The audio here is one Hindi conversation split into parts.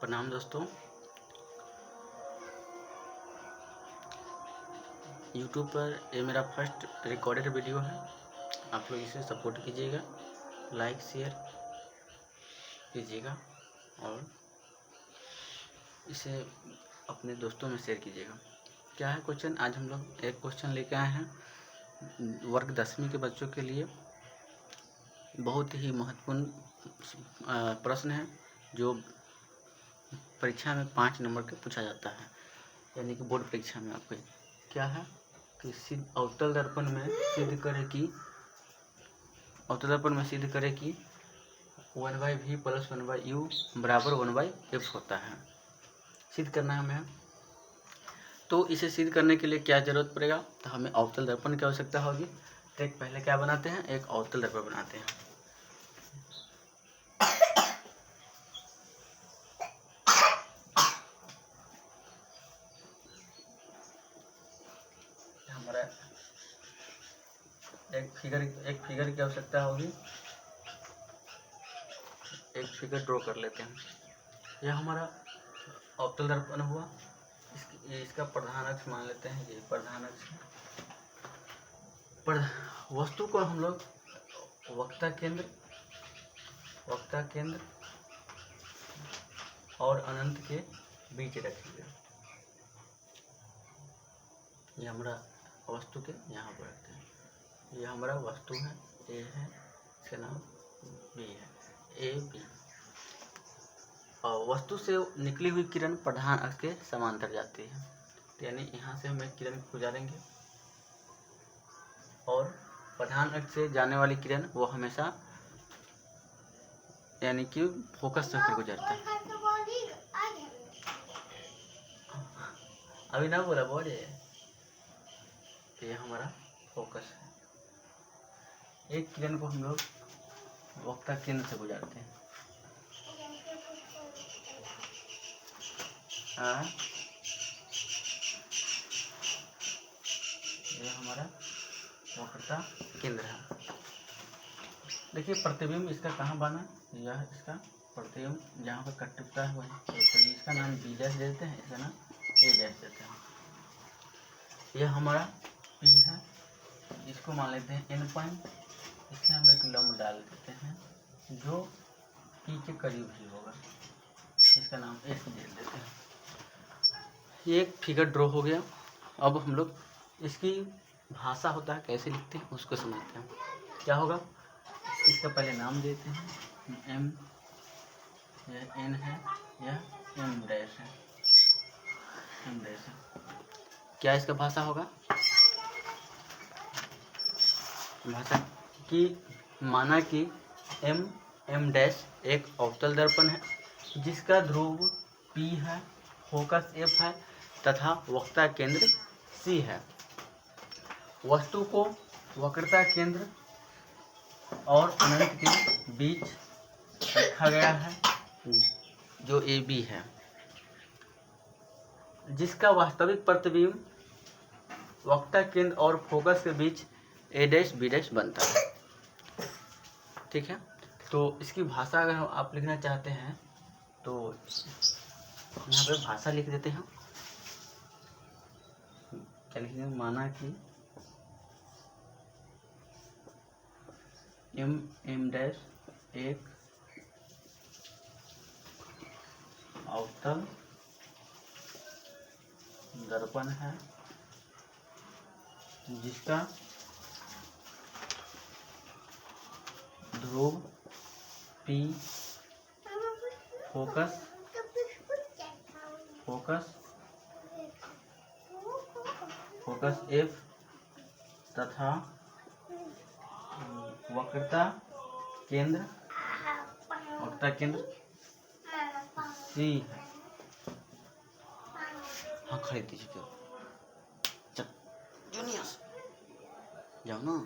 प्रणाम दोस्तों। YouTube पर ये मेरा फर्स्ट रिकॉर्डेड वीडियो है। आप लोग इसे सपोर्ट कीजिएगा, लाइक शेयर कीजिएगा और इसे अपने दोस्तों में शेयर कीजिएगा। क्या है क्वेश्चन? आज हम लोग एक क्वेश्चन लेके आए हैं वर्ग 10वीं के बच्चों के लिए। बहुत ही महत्वपूर्ण प्रश्न है जो परीक्षा में 5 नंबर के पूछा जाता है, यानी कि बोर्ड परीक्षा में। आपको क्या है कि अवतल दर्पण में सिद्ध करे कि 1/v + 1/u बराबर 1/f होता है। सिद्ध करना है हमें। तो इसे सिद्ध करने के लिए क्या जरूरत पड़ेगा? तो हमें अवतल दर्पण की आवश्यकता होगी। तो एक पहले क्या बनाते हैं, एक अवतल दर्पण बनाते हैं। हमारा एक फिगर की आवश्यकता होगी। एक फिगर ड्रॉ कर लेते हैं। यह हमारा अवतल दर्पण हुआ। इसका प्रधान अक्ष मान लेते हैं, ये प्रधान अक्ष है। वस्तु को हम लोग वक्ता केंद्र और अनंत के बीच रखेंगे। ये हमारा वस्तु के यहाँ पर रखते हैं। ये हमारा वस्तु है, ए है, इसका नाम बी है, ए बी। और वस्तु से निकली हुई किरण प्रधान अक्ष के समांतर जाती है। तो यानी यहाँ से हम एक किरण गुजारेंगे और प्रधान अक्ष से जाने वाली किरण वो हमेशा यानी कि फोकस से होकर गुजरता है। अभी ना बोला बोले। ये हमारा फोकस है। एक किरण को हम लोग वक्ता केंद्र से गुजारते हैं। ये हमारा वक्रता केंद्र है। देखिए प्रतिबिंब इसका कहाँ बना, यह इसका प्रतिबिंब जहाँ पर कट टुकता है वही। तो इसका नाम बी डैश देते हैं, इसका नाम ए डैश देते हैं। यह हमारा पी है, इसको मान लेते हैं एन पॉइंट। इसमें हम एक लंब डाल देते हैं जो पी के करीब ही होगा, इसका नाम एस दे देते हैं। ये एक फिगर ड्रॉ हो गया। अब हम लोग इसकी भाषा होता है, कैसे लिखते हैं उसको समझते हैं। क्या होगा, इसका पहले नाम देते हैं एम, यह एन है, यह एम डैश है, एम डैश है। क्या इसका भाषा होगा? भाषा की माना कि एम डैश एक अवतल दर्पण है जिसका ध्रुव P है, फोकस F है तथा वक्ता केंद्र C है। वस्तु को वक्रता केंद्र और अनंत के बीच रखा गया है जो AB है, जिसका वास्तविक प्रतिबिंब वक्ता केंद्र और फोकस के बीच A डैश B डैश बनता है। ठीक है। तो इसकी भाषा अगर आप लिखना चाहते हैं तो यहाँ पे भाषा लिख देते हैं। क्या लिखेंगे? माना कि एम डैश एक अवतल दर्पण है जिसका ध्रुव P, फोकस F तथा वक्रता केंद्र C है। हाँ खरीद दीजिए, चल जूनियर्स जाओ ना।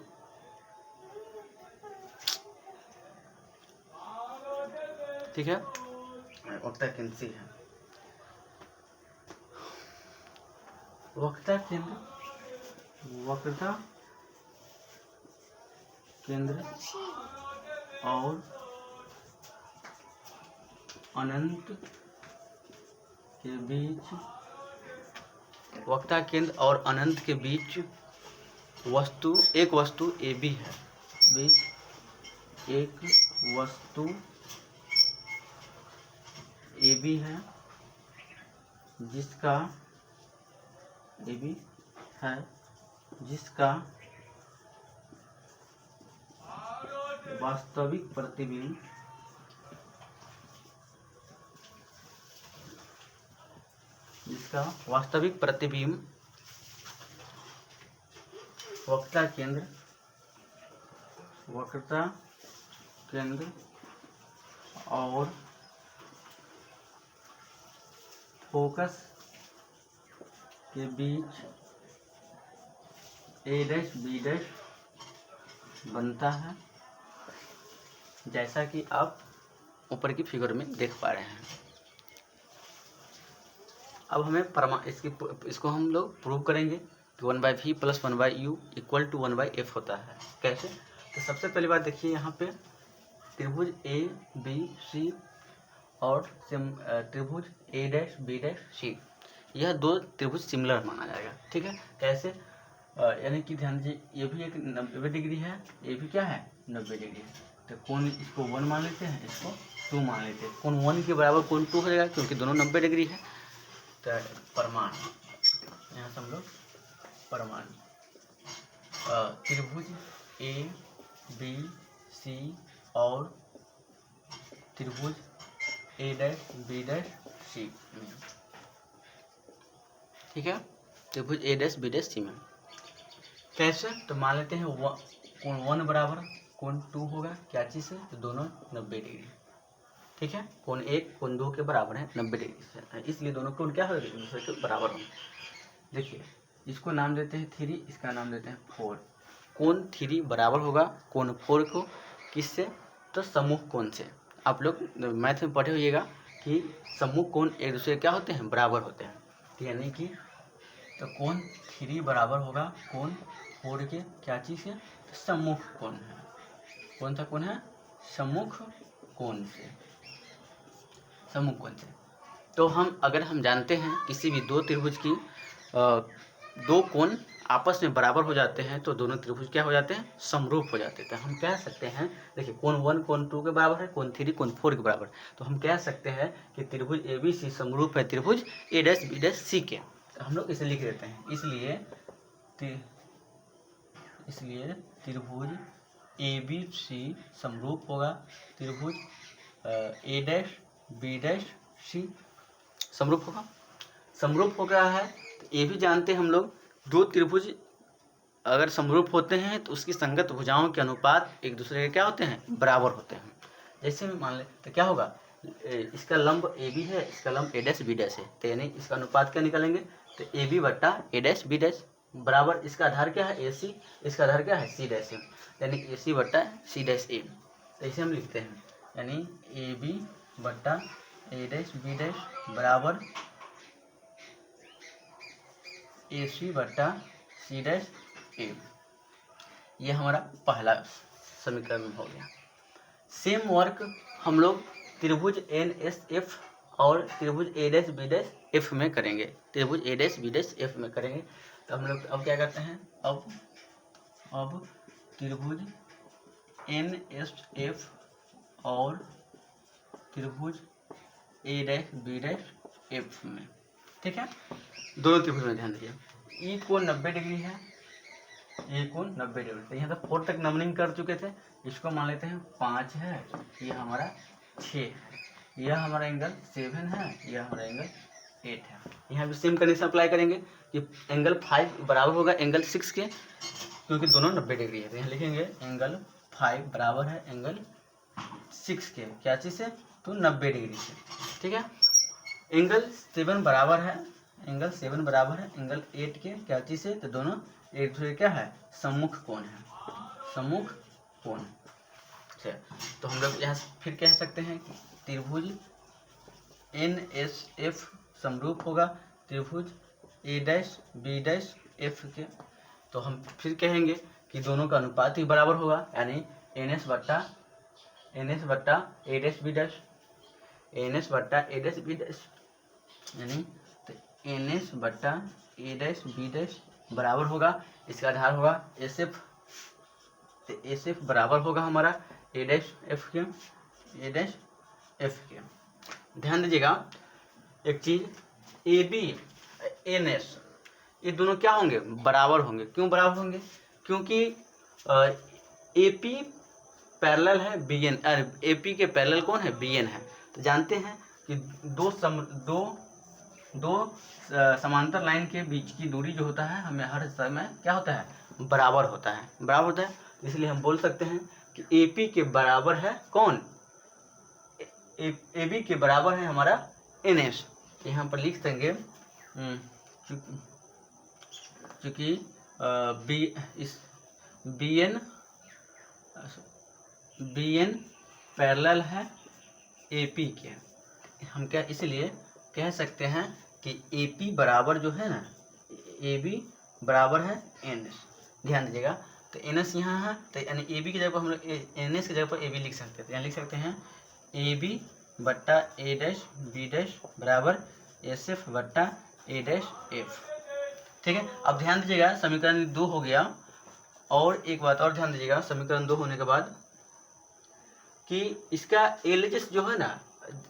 ठीक है, वक्ता केंद्र C है। वक्रता केंद्र और अनंत के बीच, वक्रता केंद्र और अनंत के बीच वस्तु, एक वस्तु ए बी है, बीच एक वस्तु ए बी है जिसका ए बी है जिसका वास्तविक प्रतिबिंब वक्रता केंद्र और फोकस के बीच ए डैश बी डैश बनता है, जैसा कि आप ऊपर की फिगर में देख पा रहे हैं। अब हमें इसको हम लोग प्रूव करेंगे कि 1/v + 1/u = 1/f होता है। कैसे? तो सबसे पहली बात देखिए, यहाँ पे त्रिभुज ए बी सी और त्रिभुज ए डैश बी डैश सी, यह दो त्रिभुज सिमिलर माना जाएगा। ठीक है, कैसे? यानी कि ध्यान दीजिए, ये भी एक 90 डिग्री है, ये भी क्या है 90 डिग्री है। तो कोण इसको 1 मान लेते हैं, इसको 2 मान लेते हैं। कोण 1 के बराबर कोण 2 हो जाएगा, क्योंकि दोनों 90 डिग्री है। तो प्रमाण, यहाँ से हम लोग प्रमाण त्रिभुज ए बी सी और त्रिभुज ए डैश बी डैश सी में, ठीक है, त्रिभुज ए डैश बी डैश सी में। कैसे? तो मान लेते हैं कोण 1 बराबर कोण 2 होगा, क्या चीज़ से? तो दोनों 90 डिग्री, ठीक है। कोण 1 कोण 2 के बराबर है 90 डिग्री से, इसलिए दोनों कोण क्या होगा, एक दूसरे के बराबर होंगे। देखिए, इसको नाम देते हैं 3, इसका नाम देते हैं 4। कोण 3 बराबर होगा कोण 4 को, किससे? तो सम्मुख कोण से। आप लोग मैथ में पढ़े होइएगा कि सम्मुख कोण एक दूसरे क्या होते हैं, बराबर होते हैं। यानी कि तो कोण 3 बराबर होगा कोण 4 के, क्या चीज़ से? सम्मुख कोण है। कौन सा कोण है? सम्मुख कोण से, सम्मुख कोण से। तो अगर हम जानते हैं किसी भी दो त्रिभुज की दो कोण आपस में बराबर हो जाते हैं, तो दोनों त्रिभुज क्या हो जाते हैं, समरूप हो जाते हैं। तो हम कह सकते हैं, देखिए कोण 1 कोण 2 के बराबर है, कोण 3 कोण 4 के बराबर। तो हम कह सकते हैं कि त्रिभुज ए बी सी समरूप है त्रिभुज ए डैश बी डैश सी के। तो हम लोग इसे लिख देते हैं, इसलिए त्रिभुज ए बी सी समरूप होगा त्रिभुज ए डैश बी डैश सी, समरूप होगा। समरूप हो गया है तो ये भी जानते हैं हम लोग, दो त्रिभुज अगर समरूप होते हैं तो उसकी संगत भुजाओं के अनुपात एक दूसरे के क्या होते हैं, बराबर होते हैं। जैसे में मान ले तो क्या होगा, इसका लंब ए बी है, इसका लंब ए डैश बी डैश है, तो यानी इसका अनुपात क्या निकालेंगे, तो ए बी बट्टा ए डैश बी डैश बराबर, इसका आधार क्या है, ए सी, इसका आधार क्या है, सी डैश है, यानी ए सी बट्टा सी डैश ए। तो इसे हम लिखते हैं, यानी ए बी बट्टा ए डैश बी डैश बराबर ए सी बट्टा सी डैश ए। ये हमारा पहला समीकरण हो गया। सेम वर्क हम लोग त्रिभुज एन एस एफ और त्रिभुज ए डैश बी डैश एफ में करेंगे, त्रिभुज ए डैश बी डैश एफ में करेंगे। तो हम लोग अब क्या करते हैं, अब त्रिभुज एन एस एफ और त्रिभुज ए डैश बी डैश एफ में, ठीक है, दोनों त्रिभुज में ध्यान दीजिए। ई कोण 90 डिग्री है, ये कोण 90 डिग्री। तो यहाँ तक 4 तक नंबरिंग कर चुके थे, इसको मान लेते हैं 5 है, ये हमारा 6 है, यह हमारा एंगल 7 है, यह हमारा एंगल 8 है। यहाँ भी सेम कंडीशन अप्लाई करेंगे कि एंगल 5 बराबर होगा एंगल 6 के, क्योंकि दोनों 90 डिग्री है। तो यहाँ लिखेंगे एंगल 5 बराबर है एंगल 6 के, क्या चीज़ से, तो 90 डिग्री से, ठीक है। एंगल 7 बराबर है, एंगल 7 बराबर है एंगल 8 के, क्या चीज़ से, तो दोनों एक दूसरे क्या है, सम्मुख कोण है, सम्मुख कोण। अच्छा, तो हम लोग यहाँ फिर कह सकते हैं कि त्रिभुज एन एस एफ समरूप होगा त्रिभुज ए डैश बी डैश एफ के। तो हम फिर कहेंगे कि दोनों का अनुपात ही बराबर होगा, यानी एन एस बट्टा A dash B dash, N S बट्टा ए डैश बी डैश यानी तो एन एस बट्टा ए डैश बी डैश बराबर होगा, इसका आधार होगा एस एफ, तो एस एफ बराबर होगा हमारा ए डैश एफ के, ए डैश एफ के। ध्यान दीजिएगा एक चीज, ए बी एन एस ये दोनों क्या होंगे, बराबर होंगे। क्यों बराबर होंगे, क्योंकि ए पी पैरेलल है बी एन, ए पी के पैरेलल कौन है, बी एन है। तो जानते हैं कि दो समांतर लाइन के बीच की दूरी जो होता है हमें हर समय क्या होता है, बराबर होता है, बराबर होता है। इसलिए हम बोल सकते हैं कि ए पी के बराबर है कौन, ए बी के बराबर है हमारा एन एस। यहाँ पर लिख देंगे चूँकि बी एन पैरेलल है ए पी के, हम क्या इसलिए कह सकते हैं कि ए पी बराबर जो है ना, ए बी बराबर है एन एस। ध्यान दीजिएगा, तो एन एस यहाँ है, तो यानी ए बी की जगह पर हम लोग एन एस की जगह पर ए बी लिख सकते हैं। तो यहाँ लिख सकते हैं ए बी बट्टा ए डैश बी डैश बराबर एस एफ बट्टा ए डैश एफ। ठीक है, अब ध्यान दीजिएगा समीकरण 2 हो गया। और एक बात और ध्यान दीजिएगा, समीकरण 2 होने के बाद कि इसका एलएचएस जो है ना,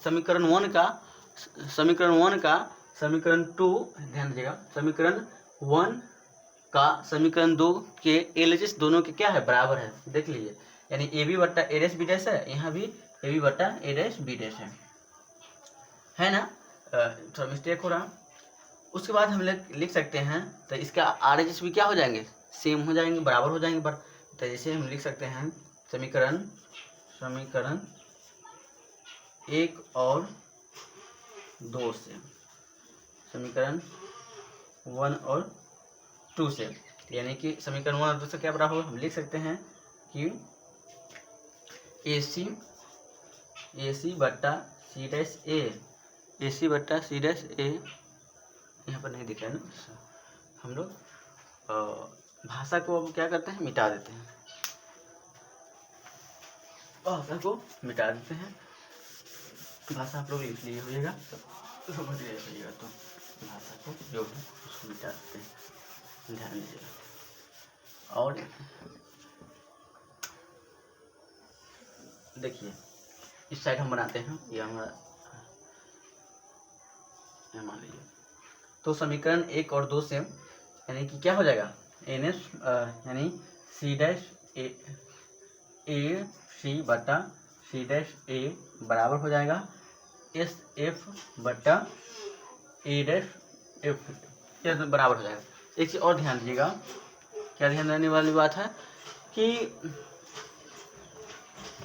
समीकरण 1 का समीकरण 2, ध्यान दीजिएगा समीकरण 1 का समीकरण 2 के एलएचएस दोनों के क्या है, बराबर है। देख लीजिए, यानी ए बी बट्टा ए डैश बी डैश है, यहाँ भी ए बी बट्टा ए डैश बी डैश है ना, थोड़ा मिस्टेक हो रहा। उसके बाद हम लिख सकते हैं, तो इसका आर एच एस भी क्या हो जाएंगे, सेम हो जाएंगे, बराबर हो जाएंगे। तो जैसे हम लिख सकते हैं समीकरण 1 और 2 से, समीकरण 1 और 2 से, यानी कि समीकरण 1 और 2 से क्या बराबर हो, हम लिख सकते हैं कि ए सी बट्टा सी डैश ए, ए सी बट्टा सी डैश ए, यहाँ पर नहीं दिख रहा है ना, हम लोग भाषा को अब क्या करते हैं, मिटा देते हैं, भाषा को मिटा देते हैं। भाषा आप लोग लिख लिए होइएगा, समझ गए होइएगा, तो भाषा को जो है उसको मिटा देते हैं, ध्यान दीजिएगा। और देखिए इस साइड हम बनाते हैं, ये हमारा मान लीजिए, तो समीकरण 1 और 2 से यानी कि क्या हो जाएगा, एन एस यानी सी डैश ए सी बटा सी डैश ए बराबर हो जाएगा एस एफ बटा ए डैश एफ, ये बराबर हो जाएगा। एक चीज़ और ध्यान दीजिएगा, क्या ध्यान देने वाली बात है कि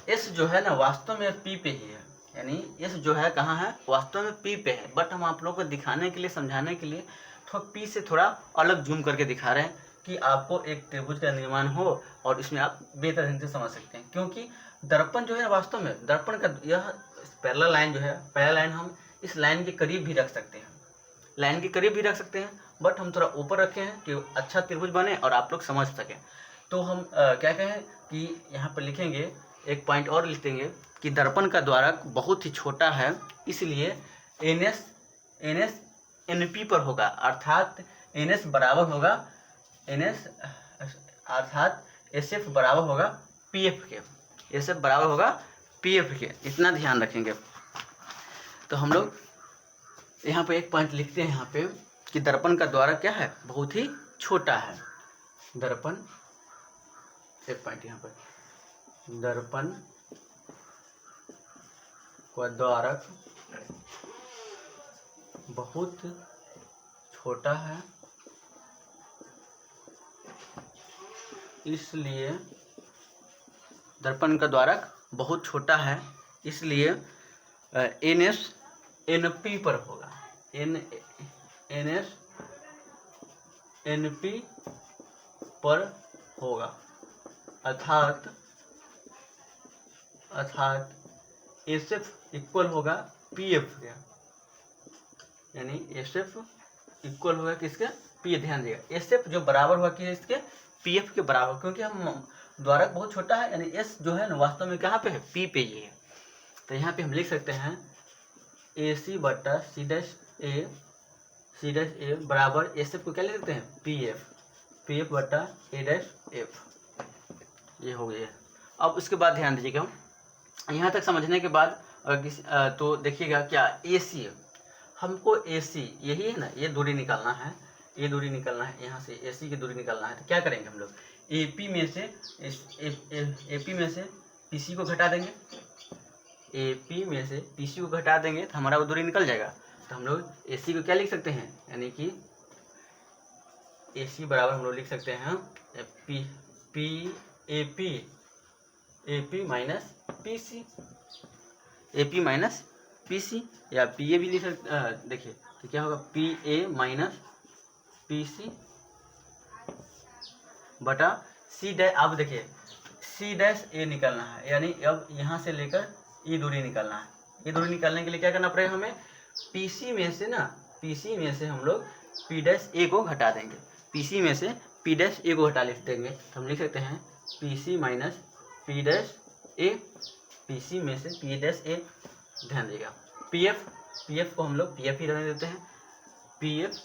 एस जो है ना वास्तव में पी पे ही है, यानी एस जो है कहाँ है, वास्तव में पी पे है, बट हम आप लोगों को दिखाने के लिए, समझाने के लिए थोड़ा पी से थोड़ा अलग जूम करके दिखा रहे हैं कि आपको एक त्रिभुज का निर्माण हो और इसमें आप बेहतर ढंग से समझ सकते हैं। क्योंकि दर्पण जो है वास्तव में दर्पण का यह पैरेलल लाइन जो है, पैरेलल लाइन हम इस लाइन के करीब भी रख सकते हैं, लाइन के करीब भी रख सकते हैं, बट हम थोड़ा ऊपर रखे हैं कि अच्छा त्रिभुज बने और आप लोग समझ सकें। तो हम क्या कहें कि यहाँ पर लिखेंगे, एक पॉइंट और लिख देंगे कि दर्पण का द्वारक बहुत ही छोटा है, इसलिए एन एस एन पी पर होगा, अर्थात एन एस बराबर होगा अर्थात एस एफ बराबर होगा पी एफ के, एस एफ बराबर होगा पी एफ के, इतना ध्यान रखेंगे। तो हम लोग यहाँ पे एक पॉइंट लिखते हैं यहाँ पे कि दर्पण का द्वारक क्या है, बहुत ही छोटा है। दर्पण, एक पॉइंट यहाँ पर, दर्पण का द्वारक बहुत छोटा है, इसलिए दर्पण का द्वारक बहुत छोटा है, इसलिए एन एस एन पी पर होगा, एन एस एन पी पर होगा, अर्थात एस एफ इक्वल होगा पी एफ के, यानी एस एफ इक्वल होगा किसके, पी, ध्यान दिएगा एस एफ जो बराबर होगा कि इसके पी एफ के बराबर, क्योंकि हम द्वारक बहुत छोटा है, यानी एस जो है ना वास्तव में कहाँ पे है, पी पे ही है। तो यहाँ पे हम लिख सकते हैं ए सी बट्टा सी डैश ए सी डैश ए बराबर एस एफ को क्या लिख सकते हैं, पी एफ बटा ए डैश एफ, ये हो गया। अब उसके बाद ध्यान दीजिएगा, यहाँ तक समझने के बाद तो देखिएगा क्या ए सी, हमको ए सी यही है ना, ये दूरी निकालना है, ये दूरी निकालना है, यहाँ से ए सी की दूरी निकालना है। तो क्या करेंगे हम लोग, ए पी में से पी सी को घटा देंगे, ए पी में से पी सी को घटा देंगे तो हमारा वो दूरी निकल जाएगा। तो हम लोग ए सी को क्या लिख सकते हैं, यानी कि ए सी बराबर हम लोग लिख सकते हैं A P minus P C, A P minus P C, या पी ए भी लिख सकते, देखिए तो क्या होगा, P A minus P C बटा सी डैश। अब देखिए सी डैश ए निकालना है, यानी अब यहाँ से लेकर ये दूरी निकालना है। ये दूरी निकालने के लिए क्या करना पड़ेगा हमें, पी सी में से हम लोग पी डैश ए को घटा देंगे, पी सी में से पी डैश ए को घटा लिख देंगे। तो हम लिख सकते हैं P C minus P dash A, P C में से पी डैश ए। ध्यान देगा पी एफ को हम लोग पी एफ ही रहने देते हैं, पी एफ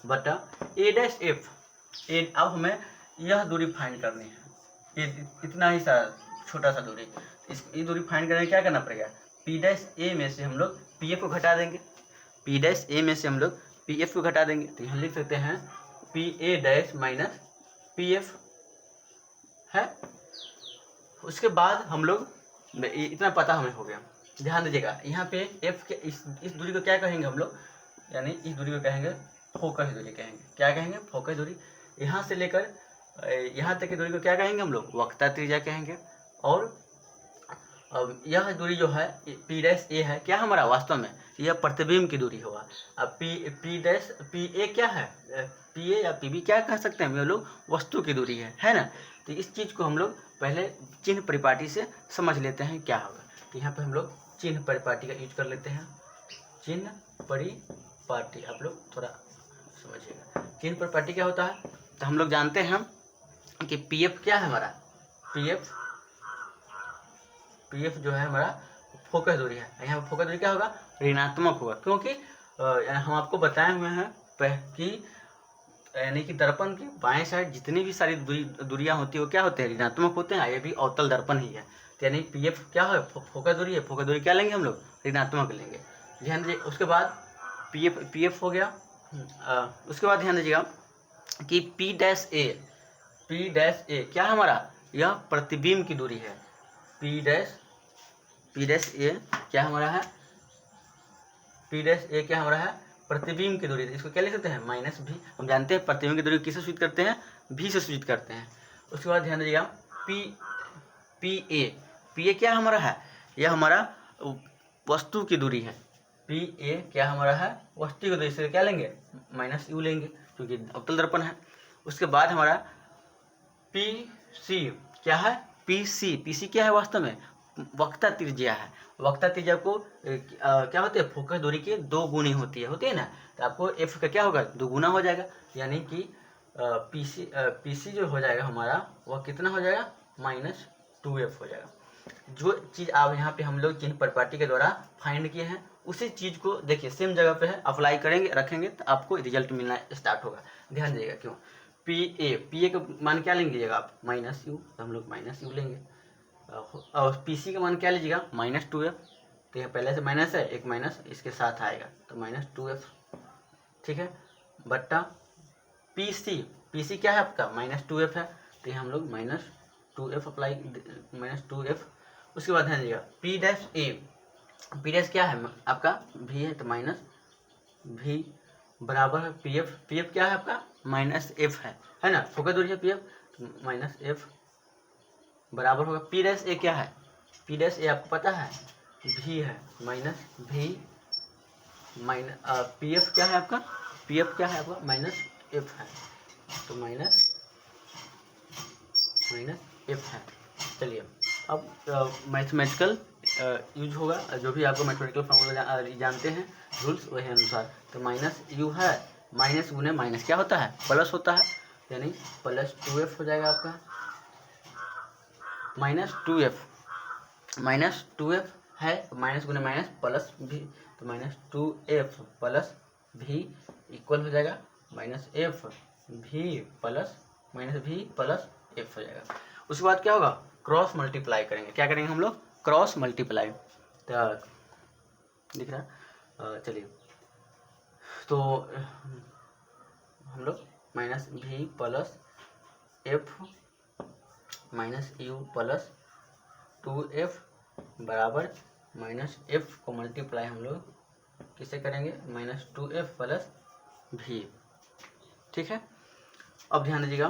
बटा ए डैश एफ। अब हमें यह दूरी फाइंड करनी है, ये इतना ही सा छोटा सा दूरी, ये दूरी फाइंड करने क्या करना पड़ेगा, पी डैश ए में से हम लोग पी एफ को घटा देंगे, पी डैश ए में से हम लोग पी एफ को घटा देंगे। तो यहाँ लिख सकते हैं P A dash minus P F है। उसके बाद हम लोग, इतना पता हमें हो गया। ध्यान दीजिएगा यहाँ पे एफ के इस दूरी को क्या कहेंगे हम लोग, यानी इस दूरी को कहेंगे फोकस दूरी कहेंगे। क्या कहेंगे, फोकस दूरी। यहाँ से लेकर यहाँ तक की दूरी को क्या कहेंगे हम लोग, वक्रता त्रिज्या कहेंगे। और अब यह दूरी जो है पी डैश ए है, क्या हमारा वास्तव में यह प्रतिबिंब की दूरी होगा। अब पी ए क्या है, पी ए या पी बी क्या कह सकते हैं हम लोग, वस्तु की दूरी है ना। तो इस चीज़ को हम लोग पहले चिन्ह परिपाटी से समझ लेते हैं क्या होगा। तो यहाँ पे हम लोग चिन्ह परिपाटी का यूज कर लेते हैं, चिन्ह परिपाटी, आप लोग थोड़ा समझिएगा चिन्ह परिपाटी क्या होता है। तो हम लोग जानते हैं कि पी एफ क्या है हमारा, पी एफ जो है हमारा फोकस दूरी है। यहाँ पर फोकस दूरी क्या होगा, ऋणात्मक होगा, क्योंकि हम आपको बताए हुए हैं कि यानी कि दर्पण की बाएं साइड जितनी भी सारी दूरियां होती है वो क्या होते हैं, ऋणात्मक होते हैं। ये भी अवतल दर्पण ही है। तो यानी पी एफ क्या है, फोकस दूरी है। फोकस दूरी क्या लेंगे हम लोग, ऋणात्मक लेंगे। ध्यान दीजिए। उसके बाद पी एफ हो गया। उसके बाद ध्यान दीजिएगा कि पी डैश ए क्या हमारा, यह प्रतिबिंब की दूरी है। पी डैश ए क्या हमारा है, पी डैश ए क्या हमारा है, प्रतिबिंब की दूरी। इसको क्या लिख सकते हैं, माइनस भी। हम जानते हैं प्रतिबिंब की दूरी किससे सूचित करते हैं, भी से सूचित करते हैं। उसके बाद ध्यान दीजिएगा पी ए क्या हमारा है, यह हमारा वस्तु की दूरी है। पी ए क्या हमारा है, वस्तु की दूरी से क्या लेंगे, माइनस यू लेंगे, क्योंकि अवतल दर्पण है। उसके बाद हमारा पी सी क्या है, पी सी क्या है, वास्तव में वक्रता त्रिज्या है। वक्रता त्रिज्या को क्या होते हैं, फोकस दूरी की 2 गुनी होती है ना। तो आपको एफ का क्या होगा, 2 गुना हो जाएगा, यानी कि पी सी जो हो जाएगा हमारा, वह कितना हो जाएगा, -2f हो जाएगा। जो चीज़ आप यहाँ पे हम लोग चिन्ह परिपाटी के द्वारा फाइंड किए हैं, उसी चीज़ को देखिए सेम जगह पे है, अप्लाई करेंगे रखेंगे तो आपको रिजल्ट मिलना स्टार्ट होगा। ध्यान दीजिएगा क्यों, पी ए का मान क्या लेंगे आप, -u, तो हम लोग -u लेंगे। और पी सी का मान क्या लीजिएगा, -2f। तो यह पहले से माइनस है, एक माइनस इसके साथ आएगा तो -2f, ठीक है। बट्टा पी सी क्या है आपका, -2f है, तो ये हम लोग -2f अप्लाई, -2f। उसके बाद ध्यान दीजिएगा पी डैश क्या है आपका, भी है, तो माइनस भी बराबर है पी एफ क्या है आपका, -f है ना, फोकस दूरी है पी एफ, -f बराबर होगा पी डैश ए क्या है, पी डैश ए आपको पता है भी है, -v पी एफ क्या है आपका, पी एफ क्या है आपका, -f है, तो माइनस f है। चलिए अब मैथमेटिकल यूज होगा, जो भी आपको मैथमेटिकल फॉर्मूला जानते हैं रूल्स, वही अनुसार। तो -u है, माइनस गुने माइनस क्या होता है, प्लस होता है, यानी +2f हो जाएगा आपका, -2f है, माइनस गुने माइनस प्लस भी, तो -2f प्लस भी इक्वल हो जाएगा माइनस एफ भी प्लस माइनस भी प्लस एफ हो जाएगा। उसके बाद क्या होगा, क्रॉस मल्टीप्लाई करेंगे। क्या करेंगे हम लोग, क्रॉस मल्टीप्लाई। तो दिख रहा, चलिए तो हम लोग माइनस भी plus F minus you plus 2f बराबर माइनस एफ को मल्टीप्लाई हम लोग किससे करेंगे, माइनस 2f प्लस भी। ठीक है, अब ध्यान दीजिएगा,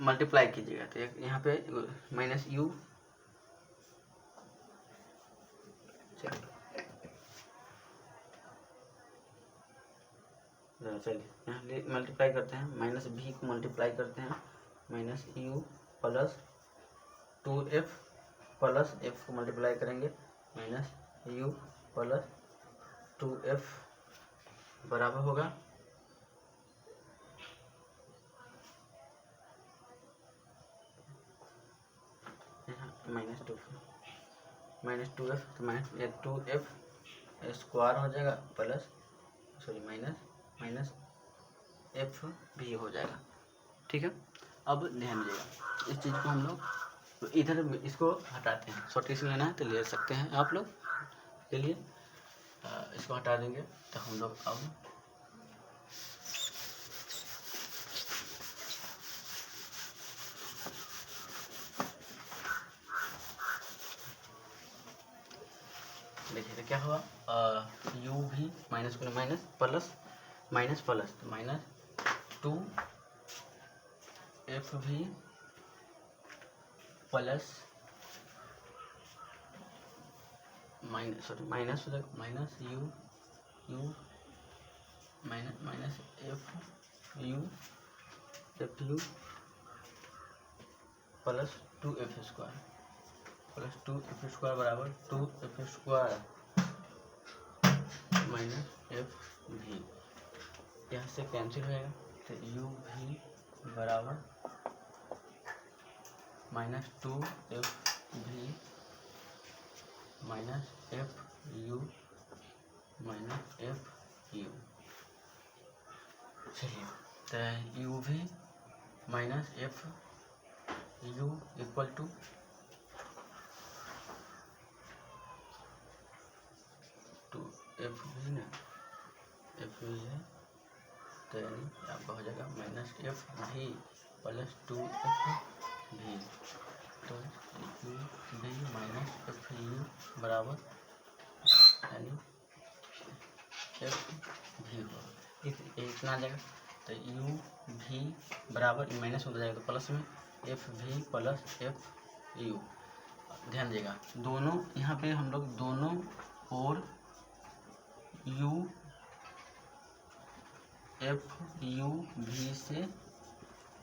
मल्टीप्लाई कीजिएगा तो यहाँ पे माइनस यू, चलिए यहाँ मल्टीप्लाई करते हैं, माइनस भी को मल्टीप्लाई करते हैं minus you plus 2f plus F को मल्टीप्लाई करेंगे माइनस यू प्लस 2f बराबर होगा माइनस 2f तो माइनस 2f स्क्वायर हो जाएगा प्लस माइनस एफ भी हो जाएगा। ठीक है, अब ध्यान दीजिएगा इस चीज़ को हम लोग तो इधर इसको हटाते हैं, शॉर्टेज लेना है तो ले सकते हैं आप लोग के लिए, इसको हटा देंगे तो हम लोग अब देखिए तो क्या हुआ, यू भी माइनस को माइनस प्लस माइनस प्लस तो माइनस 2f भी plus minus minus minus you minus F you plus 2f square plus 2f square बराबर 2f स्क्वायर माइनस एफ भी, यहाँ से कैंसिल हो जाएगा तो यू भी बराबर minus 2f V minus F U minus F U. चलिए तो U V minus F U equal to F V ना, एफ भी है तो यानी आपका हो जाएगा माइनस एफ भी प्लस 2f भी, तो U V minus F you बराबर यानी एफ भी होगा, इतना आ जाएगा तो यू भी बराबर माइनस हो जाएगा तो प्लस में एफ भी प्लस एफ यू। ध्यान दीजिएगा दोनों यहाँ पे हम लोग दोनों और यू एफ यू भी से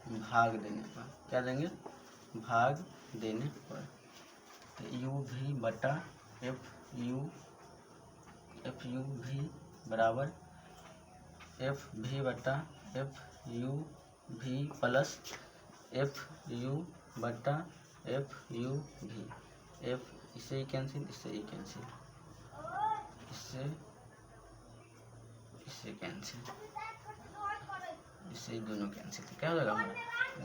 भाग देने पर क्या देंगे, भाग देने पर तो यू भी बटा एफ यू भी बराबर एफ भी बटा एफ यू भी प्लस एफ यू बटा एफ यू भी, एफ इससे ही कैंसिल इससे ही कैंसिल इससे कैंसिल इससे दोनों कैंसिल, तो क्या हो जाएगा हमारा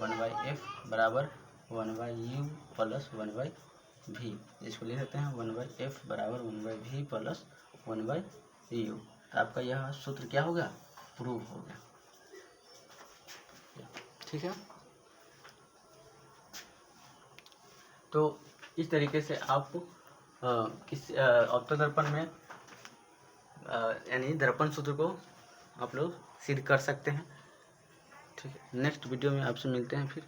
1/f बराबर 1/u प्लस 1/v, इसको लिख सकते हैं 1/f बराबर 1/v प्लस 1/u। तो आपका यह सूत्र क्या हो गया, प्रूव हो गया। ठीक है, तो इस तरीके से आप किस अवतल दर्पण में यानी दर्पण सूत्र को आप लोग सिद्ध कर सकते हैं। ठीक है, नेक्स्ट वीडियो में आपसे मिलते हैं फिर।